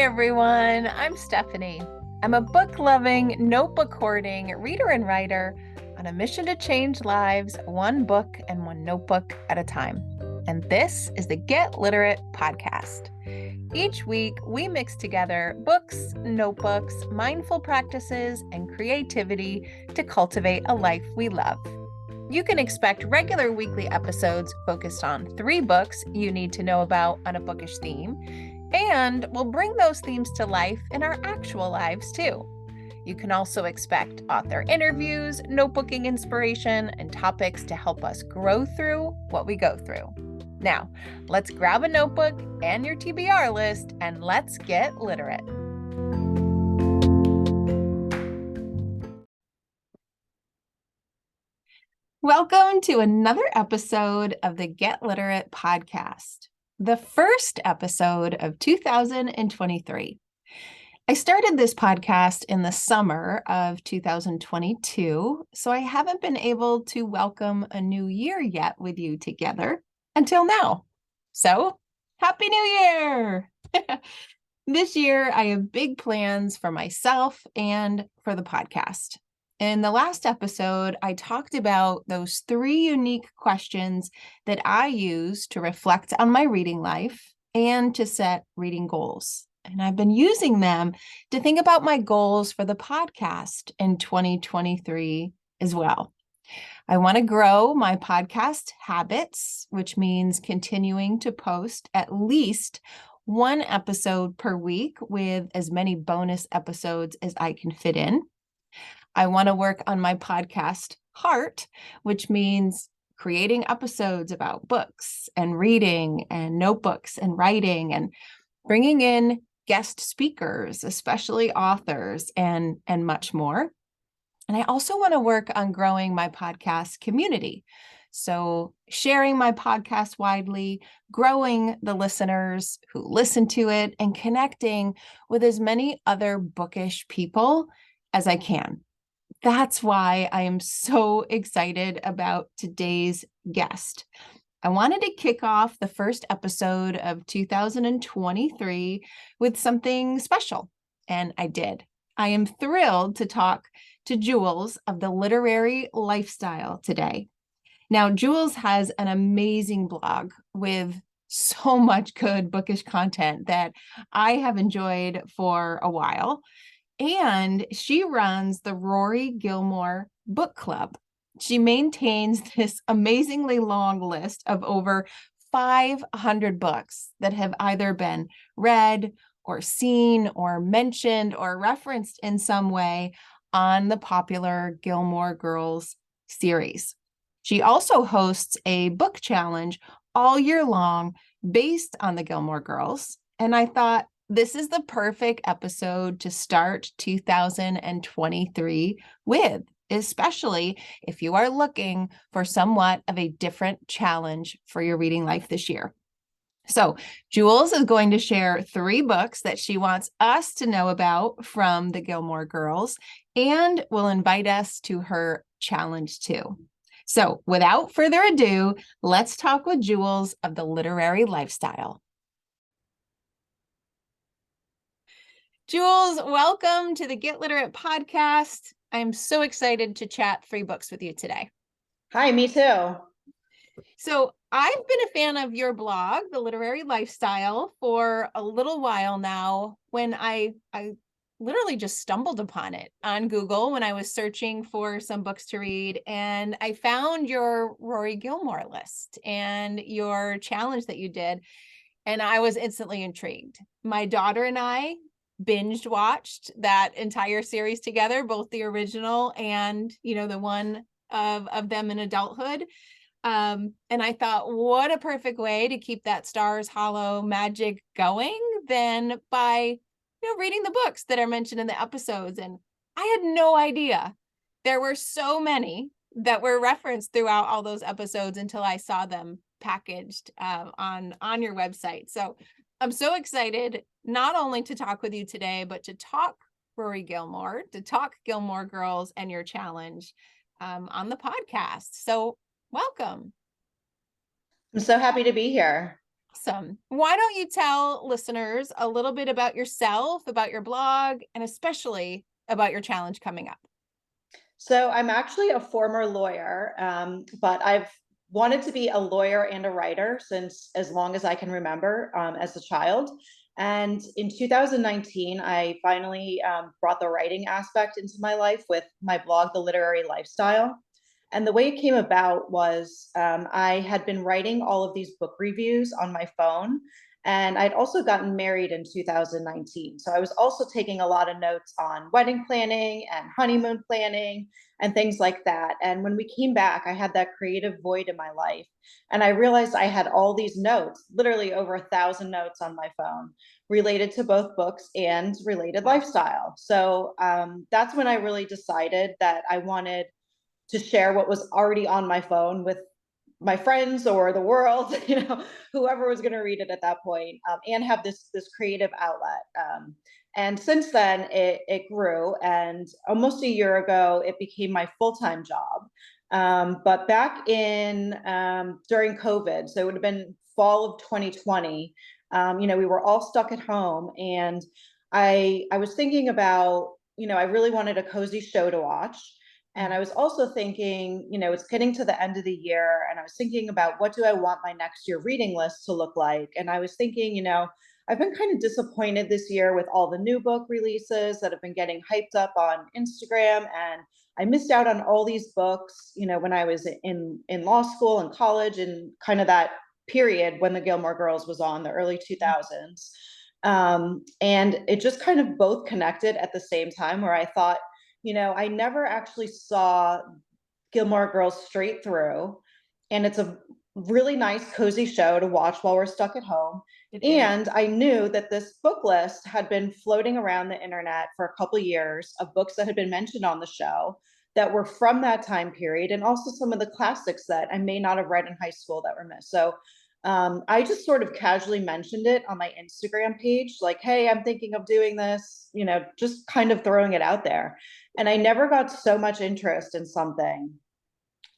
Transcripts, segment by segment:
everyone, I'm Stephanie. I'm a book-loving, notebook-hoarding reader and writer on a mission to change lives one book and one notebook at a time. And this is the Get Literate podcast. Each week, we mix together books, notebooks, mindful practices, and creativity to cultivate a life we love. You can expect regular weekly episodes focused on 3 books you need to know about on a bookish theme, and we'll bring those themes to life in our actual lives too. You can also expect author interviews, notebooking inspiration, and topics to help us grow through what we go through. Now, let's grab a notebook and your TBR list, and let's get literate. Welcome to another episode of the Get Literate podcast, the first episode of 2023. I started this podcast in the summer of 2022, so I haven't been able to welcome a new year yet with you together until now. So, Happy New Year! This year, I have big plans for myself and for the podcast. In the last episode, I talked about those 3 unique questions that I use to reflect on my reading life and to set reading goals. And I've been using them to think about my goals for the podcast in 2023 as well. I want to grow my podcast habits, which means continuing to post at least 1 episode per week with as many bonus episodes as I can fit in. I want to work on my podcast heart, which means creating episodes about books and reading and notebooks and writing and bringing in guest speakers, especially authors, and much more. And I also want to work on growing my podcast community. So sharing my podcast widely, growing the listeners who listen to it, and connecting with as many other bookish people as I can. That's why I am so excited about today's guest. I wanted to kick off the first episode of 2023 with something special, and I did. I am thrilled to talk to Jules of the Literary Lifestyle today. Now, Jules has an amazing blog with so much good bookish content that I have enjoyed for a while. And she runs the Rory Gilmore Book Club. She maintains this amazingly long list of over 500 books that have either been read or seen or mentioned or referenced in some way on the popular Gilmore Girls series. She also hosts a book challenge all year long based on the Gilmore Girls. And I thought, this is the perfect episode to start 2023 with, especially if you are looking for somewhat of a different challenge for your reading life this year. So Jules is going to share 3 books that she wants us to know about from the Gilmore Girls and will invite us to her challenge too. So without further ado, let's talk with Jules of the Literary Lifestyle. Jules, welcome to the Get Literate podcast. I'm so excited to chat 3 books with you today. Hi, me too. So I've been a fan of your blog, The Literary Lifestyle, for a little while now when I literally just stumbled upon it on Google when I was searching for some books to read. And I found your Rory Gilmore list and your challenge that you did. And I was instantly intrigued. My daughter and I binged watched that entire series together, both the original and, the one of them in adulthood. And I thought, what a perfect way to keep that Stars Hollow magic going than by, reading the books that are mentioned in the episodes. And I had no idea there were so many that were referenced throughout all those episodes until I saw them packaged on your website. So I'm so excited not only to talk with you today, but to talk Rory Gilmore, to talk Gilmore Girls and your challenge on the podcast. So welcome. I'm so happy to be here. Awesome. Why don't you tell listeners a little bit about yourself, about your blog, and especially about your challenge coming up? So I'm actually a former lawyer, but I've wanted to be a lawyer and a writer since as long as I can remember as a child. And in 2019, I finally brought the writing aspect into my life with my blog, The Literary Lifestyle. And the way it came about was I had been writing all of these book reviews on my phone. And I'd also gotten married in 2019. So I was also taking a lot of notes on wedding planning and honeymoon planning and things like that. And when we came back, I had that creative void in my life. And I realized I had all these notes, literally over 1,000 notes on my phone related to both books and related lifestyle. So that's when I really decided that I wanted to share what was already on my phone with my friends or the world, whoever was going to read it at that point, and have this creative outlet. And since then, it grew, and almost a year ago, it became my full-time job. But back in during COVID, so it would have been fall of 2020. We were all stuck at home, and I was thinking about, I really wanted a cozy show to watch. And I was also thinking, it's getting to the end of the year, and I was thinking about what do I want my next year reading list to look like? And I was thinking, I've been kind of disappointed this year with all the new book releases that have been getting hyped up on Instagram. And I missed out on all these books, when I was in law school and college, and kind of that period when the Gilmore Girls was on, the early 2000s. And it just kind of both connected at the same time, where I thought, I never actually saw Gilmore Girls straight through. And it's a really nice, cozy show to watch while we're stuck at home. And I knew that this book list had been floating around the internet for a couple of years of books that had been mentioned on the show that were from that time period, and also some of the classics that I may not have read in high school that were missed. So I just sort of casually mentioned it on my Instagram page, like, hey, I'm thinking of doing this, just kind of throwing it out there. And I never got so much interest in something.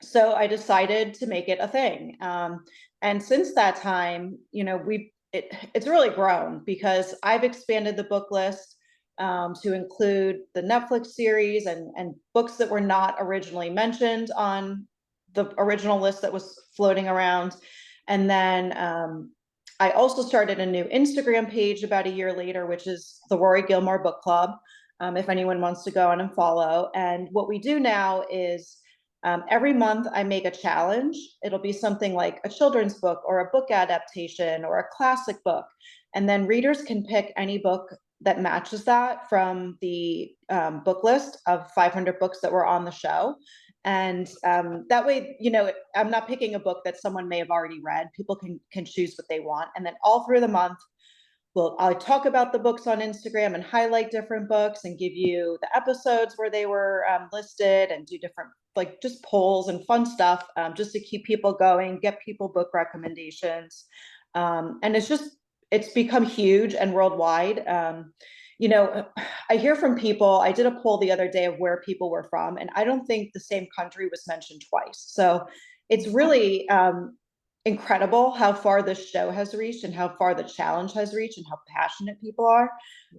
So I decided to make it a thing. And since that time, it's really grown because I've expanded the book list to include the Netflix series and books that were not originally mentioned on the original list that was floating around. And then I also started a new Instagram page about a year later, which is the Rory Gilmore Book Club, if anyone wants to go on and follow. And what we do now is every month I make a challenge. It'll be something like a children's book or a book adaptation or a classic book. And then readers can pick any book that matches that from the book list of 500 books that were on the show. And that way, I'm not picking a book that someone may have already read. People can choose what they want. And then all through the month, I'll talk about the books on Instagram and highlight different books and give you the episodes where they were listed, and do different, like, just polls and fun stuff, just to keep people going, get people book recommendations. And it's become huge and worldwide. I hear from people, I did a poll the other day of where people were from, and I don't think the same country was mentioned twice. So it's really incredible how far this show has reached and how far the challenge has reached and how passionate people are.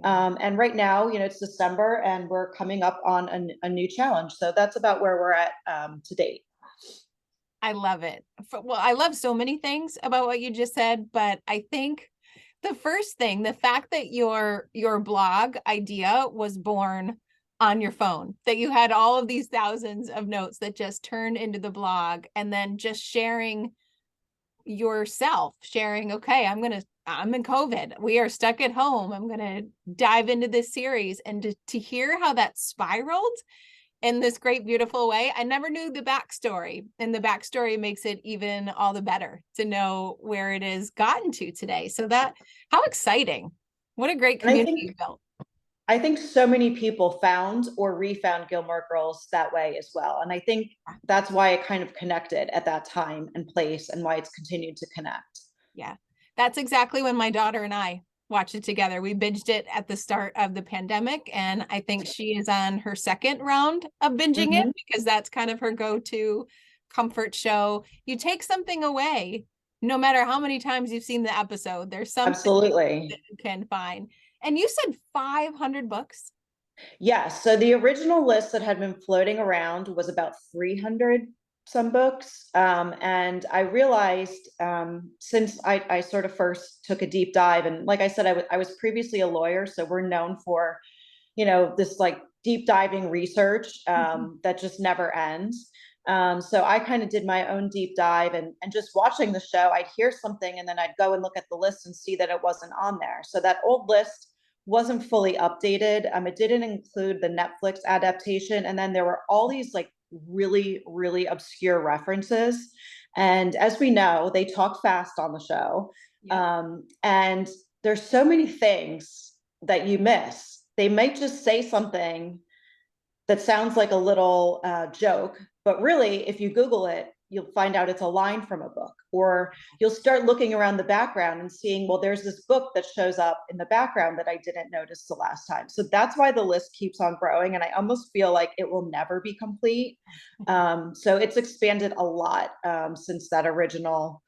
And right now, it's December and we're coming up on a new challenge. So that's about where we're at to date. I love it. Well, I love so many things about what you just said, but I think the first thing, the fact that your blog idea was born on your phone, that you had all of these thousands of notes that just turned into the blog, and then just sharing yourself, sharing, okay, I'm in COVID, we are stuck at home, I'm gonna dive into this series, and to hear how that spiraled in this great, beautiful way. I never knew the backstory, and the backstory makes it even all the better to know where it has gotten to today. So how exciting. What a great community you built. I think so many people found or refound Gilmore Girls that way as well. And I think that's why it kind of connected at that time and place, and why it's continued to connect. Yeah, that's exactly when my daughter and I watched it together. We binged it at the start of the pandemic, and I think she is on her second round of binging it, because that's kind of her go-to comfort show. You take something away no matter how many times you've seen the episode, there's something that Absolutely. you can find. And you said 500 books? Yes. So the original list that had been floating around was about 300 some books. And I realized since I sort of first took a deep dive, and like I said, I was previously a lawyer, so we're known for, this like deep diving research that just never ends. So I kind of did my own deep dive, and just watching the show, I'd hear something and then I'd go and look at the list and see that it wasn't on there. So that old list wasn't fully updated. It didn't include the Netflix adaptation. And then there were all these like really, really obscure references. And as we know, they talk fast on the show. Yep. And there's so many things that you miss. They might just say something that sounds like a little joke, but really, if you Google it, you'll find out it's a line from a book, or you'll start looking around the background and seeing, well, there's this book that shows up in the background that I didn't notice the last time. So that's why the list keeps on growing. And I almost feel like it will never be complete. So it's expanded a lot since that original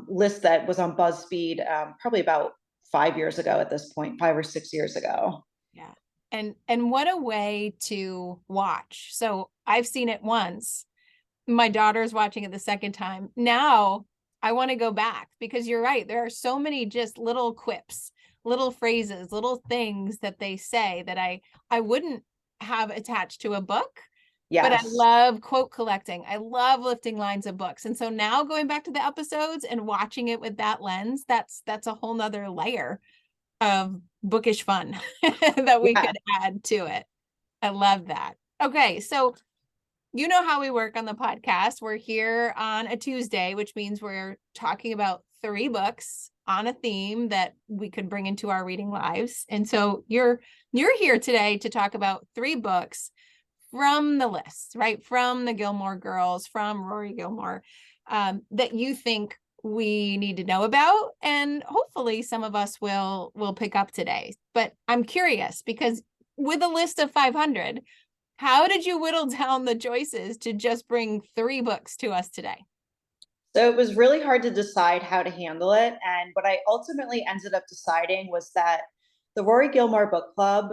list that was on BuzzFeed probably about 5 years ago at this point, 5 or 6 years ago. Yeah. And what a way to watch. So I've seen it once. My daughter's watching it the second time. Now I want to go back because you're right. There are so many just little quips, little phrases, little things that they say that I wouldn't have attached to a book. But I Yes. love quote collecting. I love lifting lines of books. And so now going back to the episodes and watching it with that lens, that's a whole nother layer of bookish fun that we Yeah. could add to it. I love that. Okay, so you know how we work on the podcast. We're here on a Tuesday, which means we're talking about 3 books on a theme that we could bring into our reading lives. And so you're here today to talk about 3 books from the list, right? From the Gilmore Girls, from Rory Gilmore, that you think we need to know about, and hopefully some of us will pick up today. But I'm curious because with a list of 500, how did you whittle down the choices to just bring 3 books to us today? So it was really hard to decide how to handle it. And what I ultimately ended up deciding was that the Rory Gilmore Book Club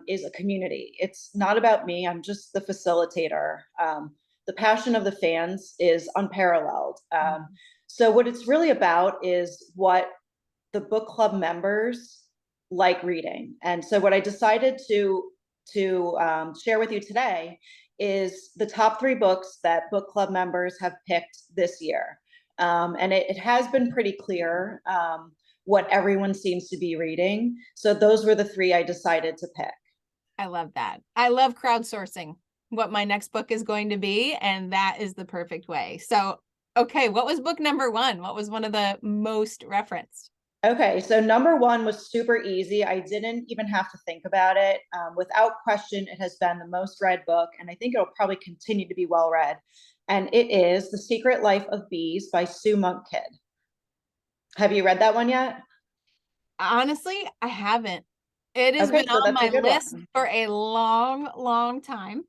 is a community. It's not about me, I'm just the facilitator. The passion of the fans is unparalleled. So, what it's really about is what the book club members like reading. And so, what I decided to share with you today is the top 3 books that book club members have picked this year. And it has been pretty clear what everyone seems to be reading. So those were the 3 I decided to pick. I love that. I love crowdsourcing what my next book is going to be, and that is the perfect way. So, okay, what was book number 1? What was one of the most referenced? Okay, so number 1 was super easy. I didn't even have to think about it. Without question, it has been the most read book, and I think it'll probably continue to be well read. And it is The Secret Life of Bees by Sue Monk Kidd. Have you read that one yet? Honestly, I haven't. It has Okay, been so on that's a my good list one. for a long, long time.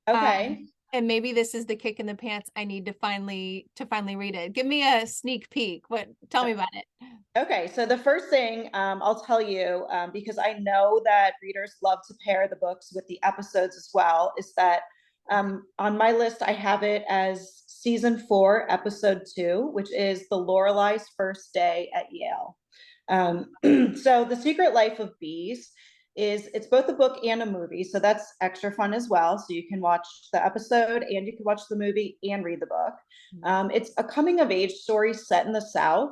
Okay. And maybe this is the kick in the pants I need to finally read it. Give me a sneak peek. Tell me about it. Okay, so the first thing I'll tell you, because I know that readers love to pair the books with the episodes as well, is that on my list I have it as season 4, episode 2, which is the Lorelai's first day at Yale. So The Secret Life of Bees it's both a book and a movie, so that's extra fun as well. So you can watch the episode and you can watch the movie and read the book. It's a coming of age story set in the South,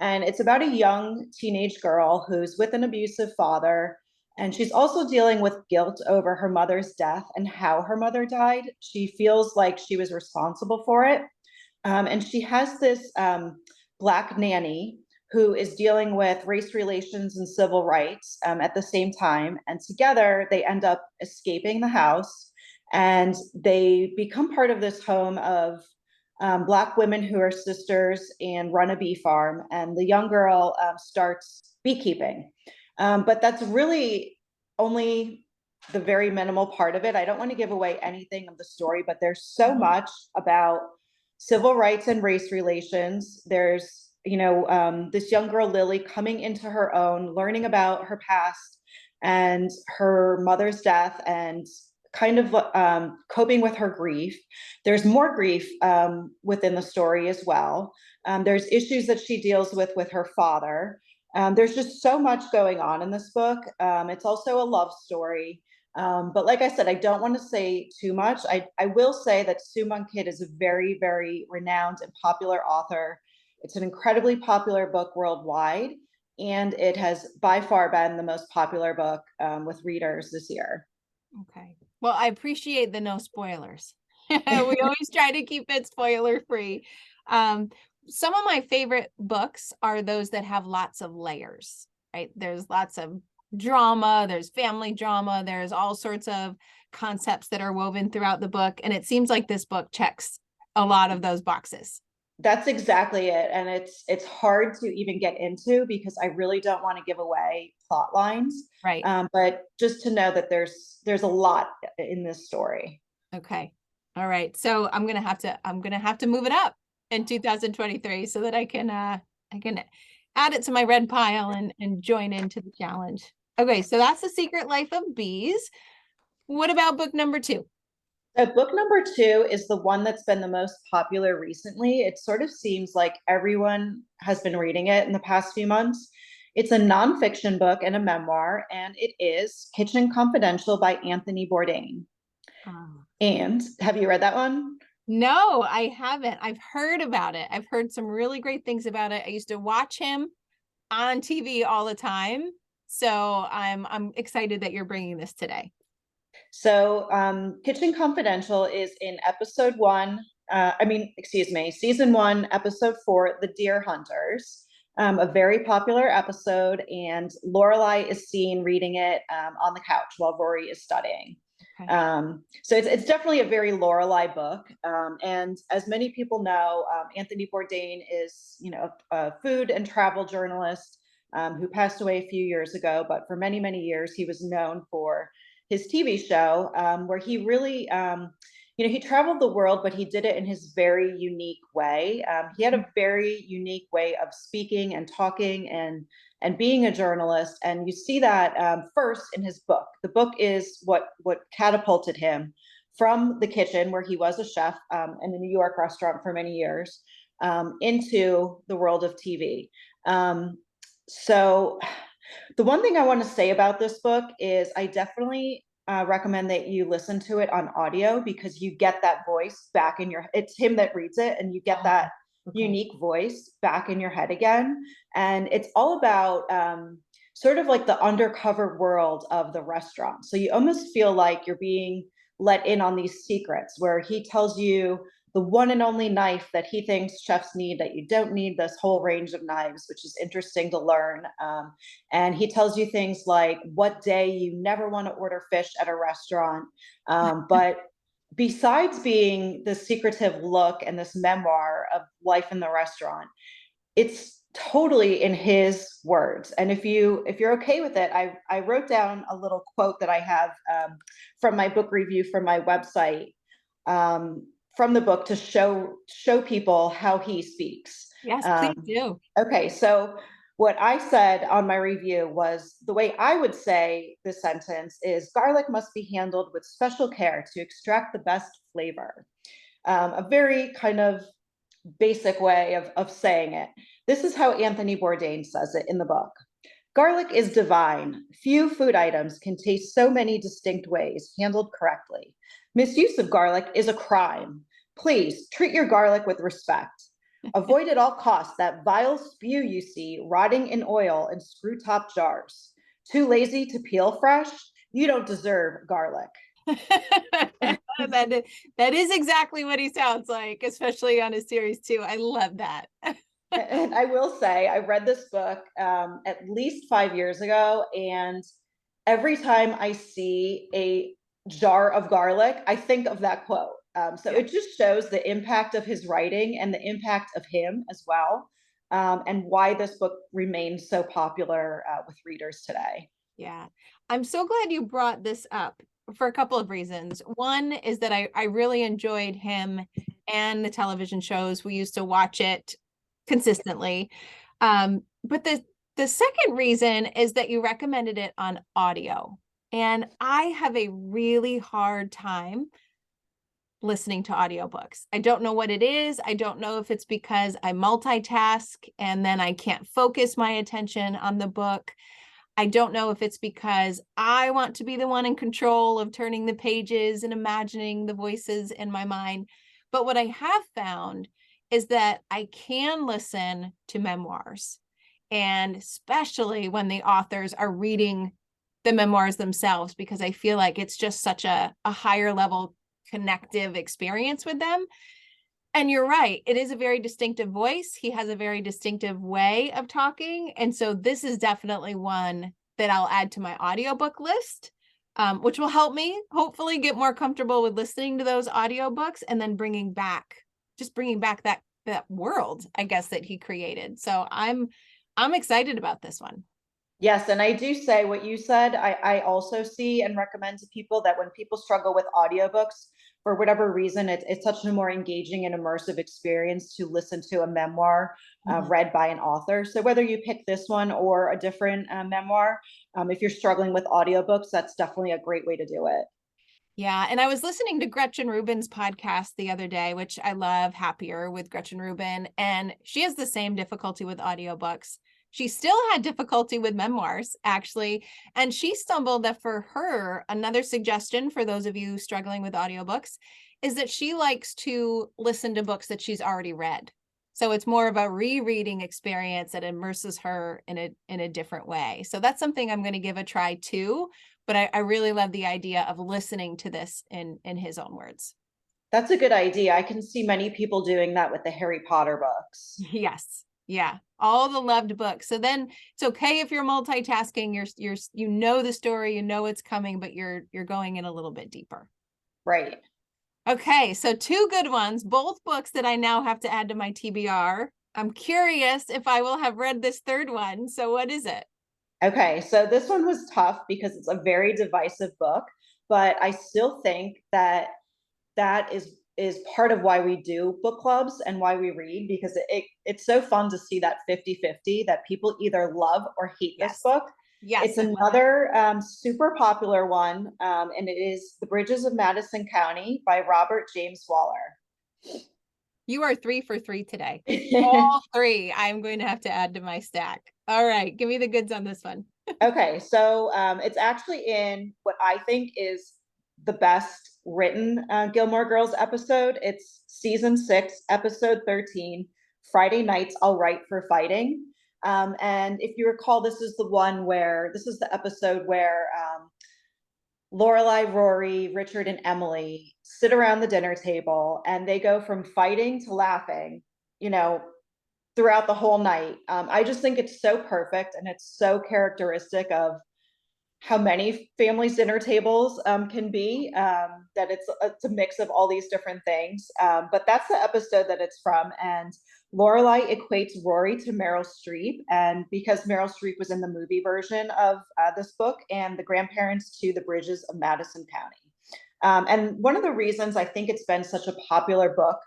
and it's about a young teenage girl who's with an abusive father, and she's also dealing with guilt over her mother's death and how her mother died. She feels like she was responsible for it. And she has this Black nanny who is dealing with race relations and civil rights at the same time. And together they end up escaping the house, and they become part of this home of Black women who are sisters and run a bee farm. And the young girl starts beekeeping. But that's really only the very minimal part of it. I don't want to give away anything of the story, but there's so much about civil rights and race relations. There's this young girl, Lily, coming into her own, learning about her past and her mother's death and kind of coping with her grief. There's more grief within the story as well. There's issues that she deals with her father. There's just so much going on in this book. It's also a love story. But like I said, I don't want to say too much. I will say that Sue Monk Kidd is a very, very renowned and popular author. It's an incredibly popular book worldwide, and it has by far been the most popular book with readers this year. Okay. Well, I appreciate the no spoilers. We always try to keep it spoiler free. Some of my favorite books are those that have lots of layers, right? There's lots of drama, there's family drama, there's all sorts of concepts that are woven throughout the book. And it seems like this book checks a lot of those boxes. That's exactly it. And it's hard to even get into because I really don't want to give away plot lines. Right. But just to know that there's a lot in this story. Okay. All right. So I'm gonna have to move it up in 2023 so that I can add it to my red pile and join into the challenge. Okay, so that's The Secret Life of Bees. What about book number 2? So book number 2 is the one that's been the most popular recently. It sort of seems like everyone has been reading it in the past few months. It's a nonfiction book and a memoir, and it is Kitchen Confidential by Anthony Bourdain. Oh. And have you read that one? No, I haven't. I've heard about it. I've heard some really great things about it. I used to watch him on TV all the time. So I'm excited that you're bringing this today. So, Kitchen Confidential is in season 1, episode 4, The Deer Hunters, a very popular episode, and Lorelai is seen reading it on the couch while Rory is studying. Okay. So it's definitely a very Lorelai book. And as many people know, Anthony Bourdain is, a food and travel journalist who passed away a few years ago, but for many, many years, he was known for his TV show, where he really, he traveled the world, but he did it in his very unique way. He had a very unique way of speaking and talking and being a journalist, and you see that first in his book. The book is what catapulted him from the kitchen, where he was a chef in a New York restaurant for many years, into the world of TV. So the one thing I want to say about this book is I definitely recommend that you listen to it on audio, because you get that voice back in your, it's him that reads it, and you get that unique voice back in your head again. And it's all about sort of like the undercover world of the restaurant. So you almost feel like you're being let in on these secrets, where he tells you the one and only knife that he thinks chefs need, that you don't need this whole range of knives, which is interesting to learn. And he tells you things like what day you never want to order fish at a restaurant. But besides being the secretive look and this memoir of life in the restaurant, it's totally in his words. And if you're okay with it, I wrote down a little quote that I have from my book review from my website, from the book, to show people how he speaks. Yes, please do. Okay, so what I said on my review was, the way I would say this sentence is, garlic must be handled with special care to extract the best flavor. A very kind of basic way of saying it. This is how Anthony Bourdain says it in the book. Garlic is divine. Few food items can taste so many distinct ways, handled correctly. Misuse of garlic is a crime. Please treat your garlic with respect. Avoid at all costs that vile spew you see rotting in oil in screw top jars. Too lazy to peel fresh? You don't deserve garlic. That is exactly what he sounds like, especially on his series too. I love that. And I will say, I read this book at least 5 years ago, and every time I see a jar of garlic, I think of that quote. So it just shows the impact of his writing and the impact of him as well, and why this book remains so popular with readers today. Yeah, I'm so glad you brought this up for a couple of reasons. One is that I really enjoyed him and the television shows. We used to watch it consistently. But the second reason is that you recommended it on audio. And I have a really hard time listening to audiobooks. I don't know what it is. I don't know if it's because I multitask and then I can't focus my attention on the book. I don't know if it's because I want to be the one in control of turning the pages and imagining the voices in my mind. But what I have found is that I can listen to memoirs, and especially when the authors are reading the memoirs themselves, because I feel like it's just such a higher level connective experience with them. And you're right, it is a very distinctive voice. He has a very distinctive way of talking. And so this is definitely one that I'll add to my audiobook list, which will help me hopefully get more comfortable with listening to those audiobooks and then bringing back that world, I guess, that he created. So I'm excited about this one. Yes, and I do say what you said. I also see and recommend to people that when people struggle with audiobooks, for whatever reason, it's such a more engaging and immersive experience to listen to a memoir read by an author. So whether you pick this one or a different memoir, if you're struggling with audiobooks, that's definitely a great way to do it. Yeah. And I was listening to Gretchen Rubin's podcast the other day, which I love, Happier with Gretchen Rubin. And she has the same difficulty with audiobooks. She still had difficulty with memoirs, actually. And she stumbled that for her, another suggestion for those of you struggling with audiobooks is that she likes to listen to books that she's already read. So it's more of a rereading experience that immerses her in a different way. So that's something I'm going to give a try too. But I really love the idea of listening to this in his own words. That's a good idea. I can see many people doing that with the Harry Potter books. Yes. Yeah. All the loved books. So then it's okay if you're multitasking, you know the story, you know it's coming, but you're going in a little bit deeper. Right. Okay, so two good ones, both books that I now have to add to my TBR. I'm curious if I will have read this third one. So what is it? Okay, so this one was tough because it's a very divisive book, but I still think that that is part of why we do book clubs and why we read, because it's so fun to see that 50-50 that people either love or hate this Yes. book. Yes, It's I love it. another super popular one, and it is The Bridges of Madison County by Robert James Waller. You are 3 for 3 today. All three I'm going to have to add to my stack. All right, give me the goods on this one. Okay, so it's actually in what I think is the best written Gilmore Girls episode. It's season 6, episode 13, Friday Nights All Right for Fighting. And if you recall, this is the episode where Lorelai, Rory, Richard, and Emily sit around the dinner table and they go from fighting to laughing, you know, throughout the whole night. I just think it's so perfect and it's so characteristic of how many families' dinner tables can be. That it's a mix of all these different things. But that's the episode that it's from, and Lorelai equates Rory to Meryl Streep, and because Meryl Streep was in the movie version of this book, and the grandparents to the Bridges of Madison County. And one of the reasons I think it's been such a popular book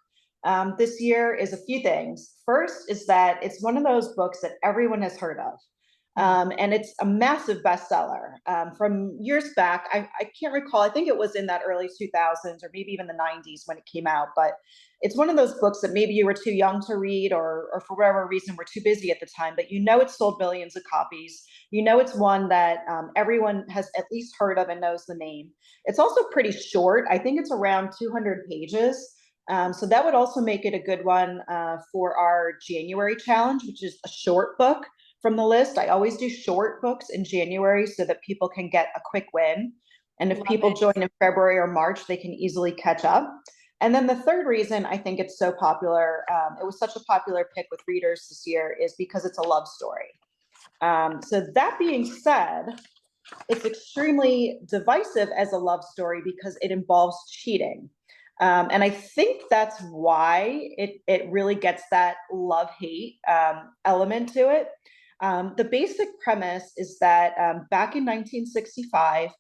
this year is a few things. First is that it's one of those books that everyone has heard of. And it's a massive bestseller from years back. I can't recall. I think it was in that early 2000s or maybe even the 90s when it came out. But it's one of those books that maybe you were too young to read, or for whatever reason were too busy at the time. But you know it's sold millions of copies. You know it's one that everyone has at least heard of and knows the name. It's also pretty short. I think it's around 200 pages. So that would also make it a good one for our January challenge, which is a short book from the list. I always do short books in January so that people can get a quick win. And if Love people it. join in February or March, they can easily catch up. And then the third reason I think it's so popular, it was such a popular pick with readers this year, is because it's a love story. So that being said, it's extremely divisive as a love story because it involves cheating. And I think that's why it really gets that love hate element to it. The basic premise is that back in 1965,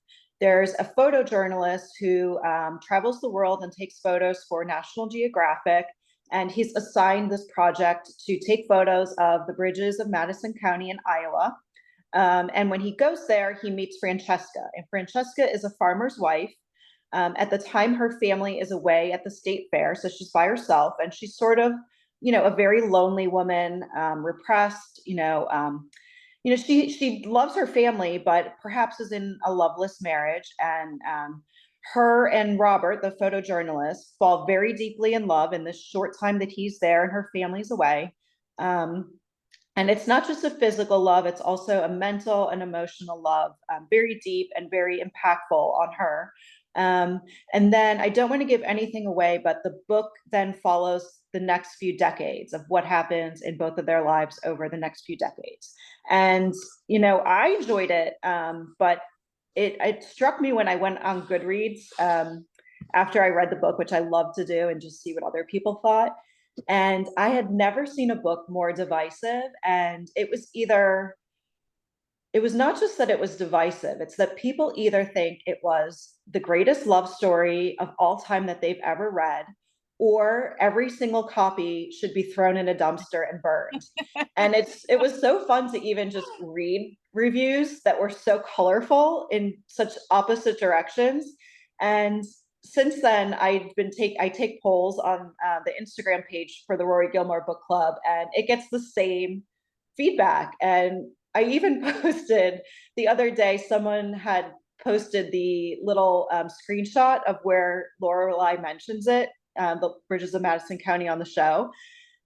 there's a photojournalist who travels the world and takes photos for National Geographic. and he's assigned this project to take photos of the bridges of Madison County in Iowa. And when he goes there, he meets Francesca, and Francesca is a farmer's wife. At the time, her family is away at the state fair, so she's by herself, and she's sort of, a very lonely woman, repressed. She loves her family, but perhaps is in a loveless marriage. And her and Robert, the photojournalist, fall very deeply in love in this short time that he's there and her family's away. And it's not just a physical love, it's also a mental and emotional love, very deep and very impactful on her. And then I don't want to give anything away, but the book then follows the next few decades of what happens in both of their lives over the next few decades. And, I enjoyed it, but it struck me when I went on Goodreads after I read the book, which I love to do and just see what other people thought. And I had never seen a book more divisive. And it was not just that it was divisive, it's that people either think it was the greatest love story of all time that they've ever read, or every single copy should be thrown in a dumpster and burned. And it was so fun to even just read reviews that were so colorful in such opposite directions. And since then, I take polls on the Instagram page for the Rory Gilmore Book Club, and it gets the same feedback. And I even posted the other day, someone had posted the little screenshot of where Lorelai mentions it, the Bridges of Madison County, on the show.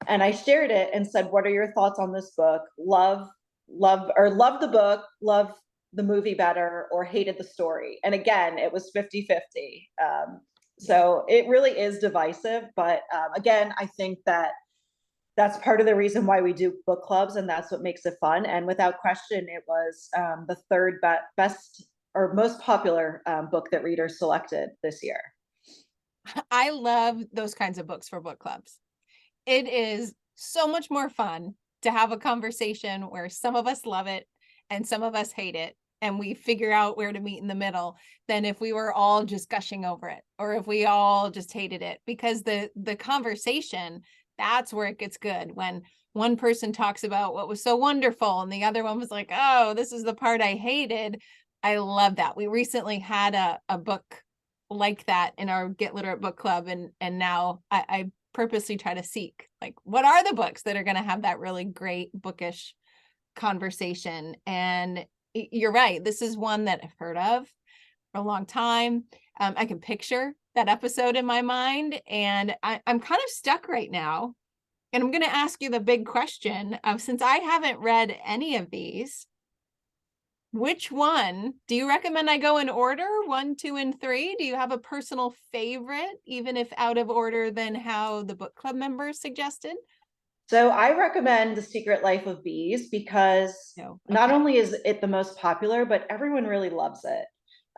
And I shared it and said, what are your thoughts on this book? Love the book, love the movie better, or hated the story. And again, it was 50-50. So it really is divisive. But again, I think that's part of the reason why we do book clubs, and that's what makes it fun. And without question, it was the third best or most popular book that readers selected this year. I love those kinds of books for book clubs. It is so much more fun to have a conversation where some of us love it and some of us hate it, and we figure out where to meet in the middle, than if we were all just gushing over it, or if we all just hated it. Because the conversation, that's where it gets good, when one person talks about what was so wonderful and the other one was like, oh, this is the part I hated. I love that. We recently had a book like that in our Get Literate book club, and now I purposely try to seek, like, what are the books that are going to have that really great bookish conversation. And you're right, this is one that I've heard of for a long time. I can picture that episode in my mind, and I'm kind of stuck right now. And I'm going to ask you the big question of, since I haven't read any of these, which one do you recommend I go in order? 1, 2, and 3? Do you have a personal favorite, even if out of order than how the book club members suggested? So I recommend The Secret Life of Bees because not only is it the most popular, but everyone really loves it.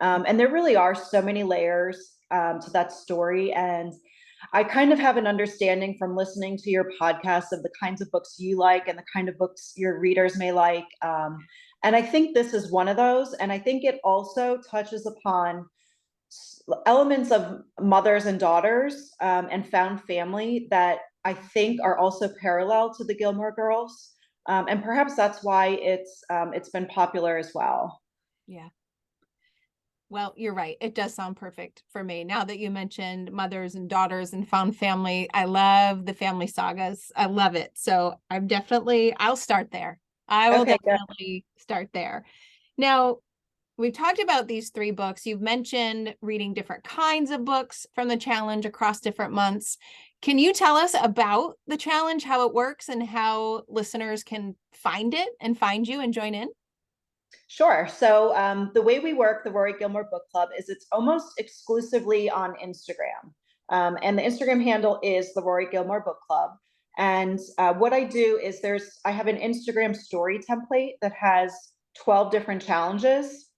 And there really are so many layers to that story. And I kind of have an understanding from listening to your podcast of the kinds of books you like and the kind of books your readers may like. And I think this is one of those. And I think it also touches upon elements of mothers and daughters and found family that I think are also parallel to the Gilmore Girls. And perhaps that's why it's been popular as well. Yeah. Well, you're right. It does sound perfect for me. Now that you mentioned mothers and daughters and found family, I love the family sagas. I love it. So I'll start there. I will definitely start there. Now, we've talked about these 3 books. You've mentioned reading different kinds of books from the challenge across different months. Can you tell us about the challenge, how it works, and how listeners can find it and find you and join in? Sure. So the way we work the Rory Gilmore Book Club is it's almost exclusively on Instagram. And the Instagram handle is the Rory Gilmore Book Club. And what I do is I have an Instagram story template that has 12 different challenges.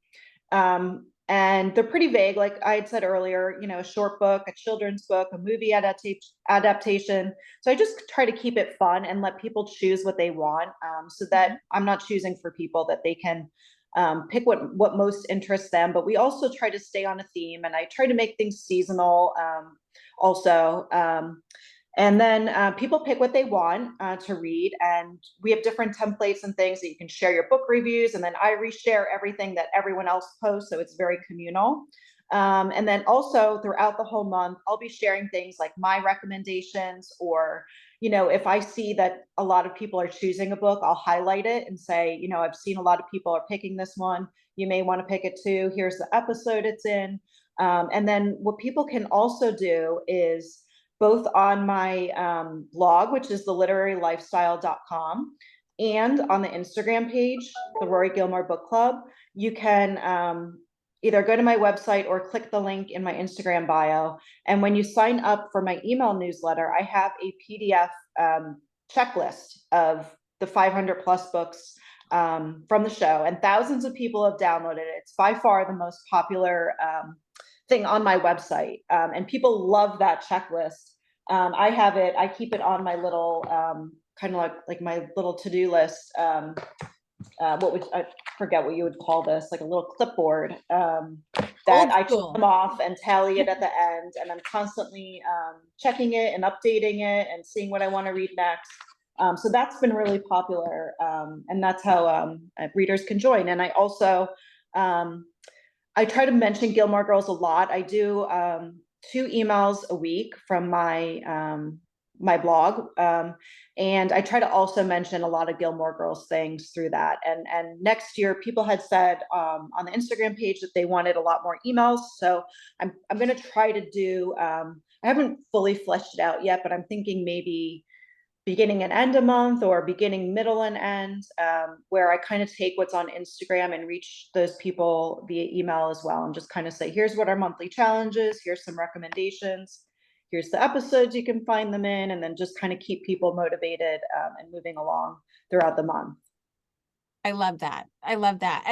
And they're pretty vague. Like I had said earlier, a short book, a children's book, a movie adaptation. So I just try to keep it fun and let people choose what they want, so that I'm not choosing for people, that they can pick what most interests them. But we also try to stay on a theme, and I try to make things seasonal also. And then people pick what they want to read. And we have different templates and things that you can share your book reviews. And then I reshare everything that everyone else posts. So it's very communal. And then also throughout the whole month, I'll be sharing things like my recommendations, or, if I see that a lot of people are choosing a book, I'll highlight it and say, I've seen a lot of people are picking this one. You may want to pick it too. Here's the episode it's in. And then what people can also do is, both on my blog, which is theliterarylifestyle.com, and on the Instagram page, the Rory Gilmore Book Club, you can either go to my website or click the link in my Instagram bio. And when you sign up for my email newsletter, I have a PDF checklist of the 500 plus books from the show, and thousands of people have downloaded it. It's by far the most popular thing on my website, and people love that checklist. I have it. I keep it on my little kind of like my little to-do list. I forget what you would call this, like a little clipboard that I check them off and tally it at the end, and I'm constantly checking it and updating it and seeing what I want to read next. So that's been really popular, and that's how readers can join. And I also I try to mention Gilmore Girls a lot. I do 2 emails a week from my blog, and I try to also mention a lot of Gilmore Girls things through that. And next year, people had said on the Instagram page that they wanted a lot more emails. So I'm going to try to do. I haven't fully fleshed it out yet, but I'm thinking maybe beginning and end a month, or beginning, middle, and end, where I kind of take what's on Instagram and reach those people via email as well, and just kind of say, here's what our monthly challenge is, here's some recommendations, here's the episodes you can find them in, and then just kind of keep people motivated and moving along throughout the month. I love that. I love that.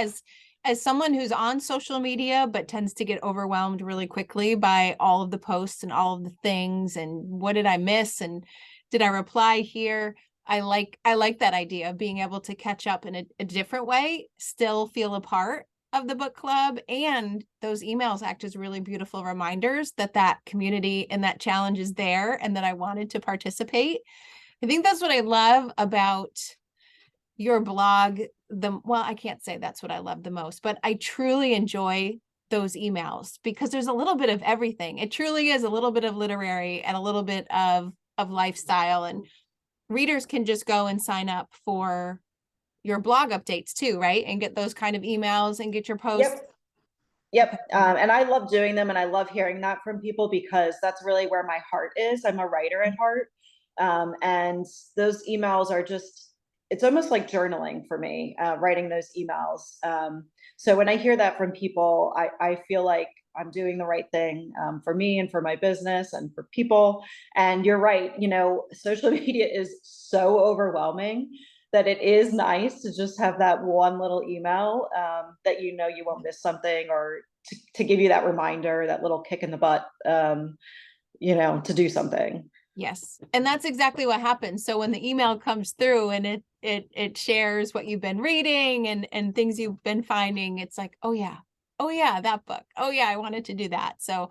As someone who's on social media, but tends to get overwhelmed really quickly by all of the posts and all of the things, and what did I miss? And did I reply here? I like that idea of being able to catch up in a different way, still feel a part of the book club. And those emails act as really beautiful reminders that community and that challenge is there, and that I wanted to participate. I think that's what I love about your blog. Well, I can't say that's what I love the most, but I truly enjoy those emails because there's a little bit of everything. It truly is a little bit of literary and a little bit of lifestyle, and readers can just go and sign up for your blog updates too, right? And get those kind of emails and get your posts. Yep. And I love doing them, and I love hearing that from people, because that's really where my heart is. I'm a writer at heart. And those emails are just, it's almost like journaling for me, writing those emails. So when I hear that from people, I feel like I'm doing the right thing for me and for my business and for people. And you're right, social media is so overwhelming that it is nice to just have that one little email that you won't miss something, or to give you that reminder, that little kick in the butt, to do something. Yes. And that's exactly what happens. So when the email comes through and it shares what you've been reading and things you've been finding, it's like, oh yeah, that book. Oh yeah, I wanted to do that. So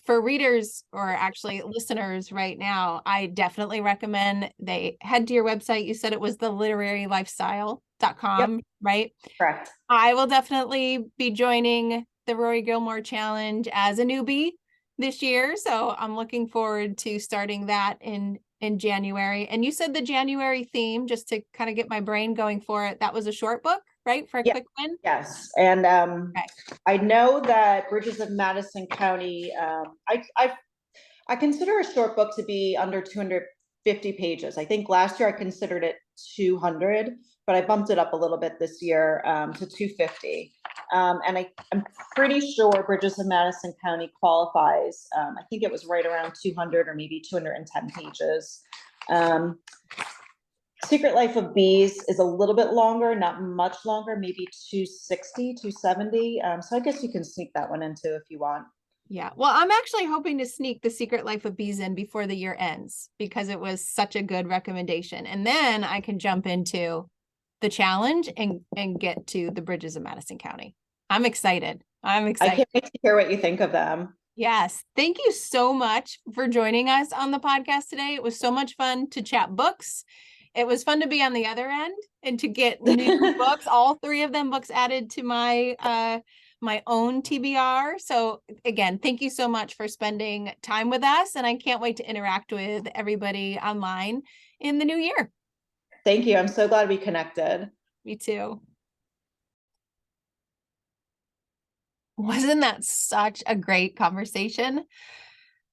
for readers, or actually listeners right now, I definitely recommend they head to your website. You said it was theliterarylifestyle.com, Yep. right? Correct. I will definitely be joining the Rory Gilmore Challenge as a newbie this year. So I'm looking forward to starting that in January. And you said the January theme, just to kind of get my brain going for it, that was a short book, right? For a quick win? Yes. And Okay. I know that Bridges of Madison County, I consider a short book to be under 250 pages. I think last year I considered it 200, but I bumped it up a little bit this year to 250. And I'm pretty sure Bridges of Madison County qualifies. I think it was right around 200 or maybe 210 pages. Secret Life of Bees is a little bit longer, not much longer, maybe 260, 270. So I guess you can sneak that one in too if you want. Yeah. Well, I'm actually hoping to sneak The Secret Life of Bees in before the year ends, because it was such a good recommendation. And then I can jump into the challenge and get to the Bridges of Madison County. I'm excited. I can't wait to hear what you think of them. Yes. Thank you so much for joining us on the podcast today. It was so much fun to chat books. It was fun to be on the other end and to get new books, all three of them books added to my own TBR. So again, thank you so much for spending time with us. And I can't wait to interact with everybody online in the new year. Thank you. I'm so glad we connected. Me too. Wasn't that such a great conversation?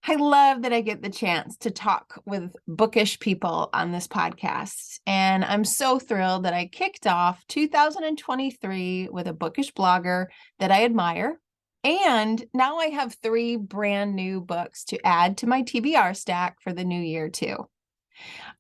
I love that I get the chance to talk with bookish people on this podcast. And I'm so thrilled that I kicked off 2023 with a bookish blogger that I admire. And now I have 3 brand new books to add to my TBR stack for the new year, too.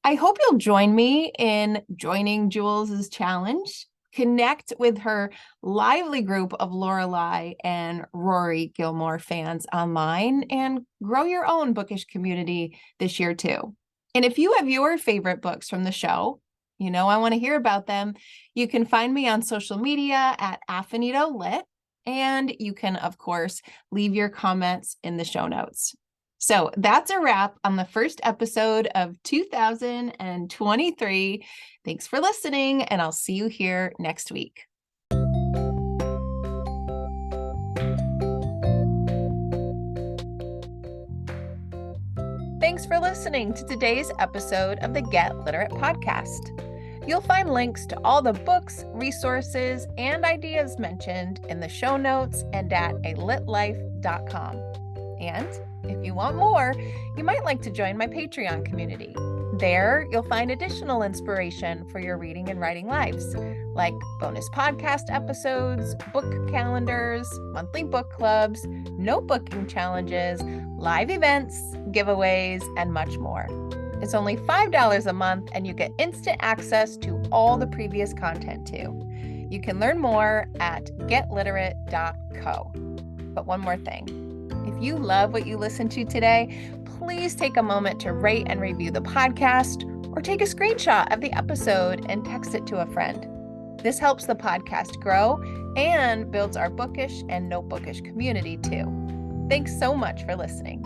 I hope you'll join me in joining Jules's challenge. Connect with her lively group of Lorelai and Rory Gilmore fans online and grow your own bookish community this year too. And if you have your favorite books from the show, you know I want to hear about them. You can find me on social media at Affinito Lit, and you can, of course, leave your comments in the show notes. So that's a wrap on the first episode of 2023. Thanks for listening, and I'll see you here next week. Thanks for listening to today's episode of the Get Literate podcast. You'll find links to all the books, resources, and ideas mentioned in the show notes and at alitlife.com. And if you want more, you might like to join my Patreon community. There, you'll find additional inspiration for your reading and writing lives, like bonus podcast episodes, book calendars, monthly book clubs, notebooking challenges, live events, giveaways, and much more. It's only $5 a month, and you get instant access to all the previous content too. You can learn more at getliterate.co. But one more thing. If you love what you listened to today, please take a moment to rate and review the podcast or take a screenshot of the episode and text it to a friend. This helps the podcast grow and builds our bookish and no bookish community too. Thanks so much for listening.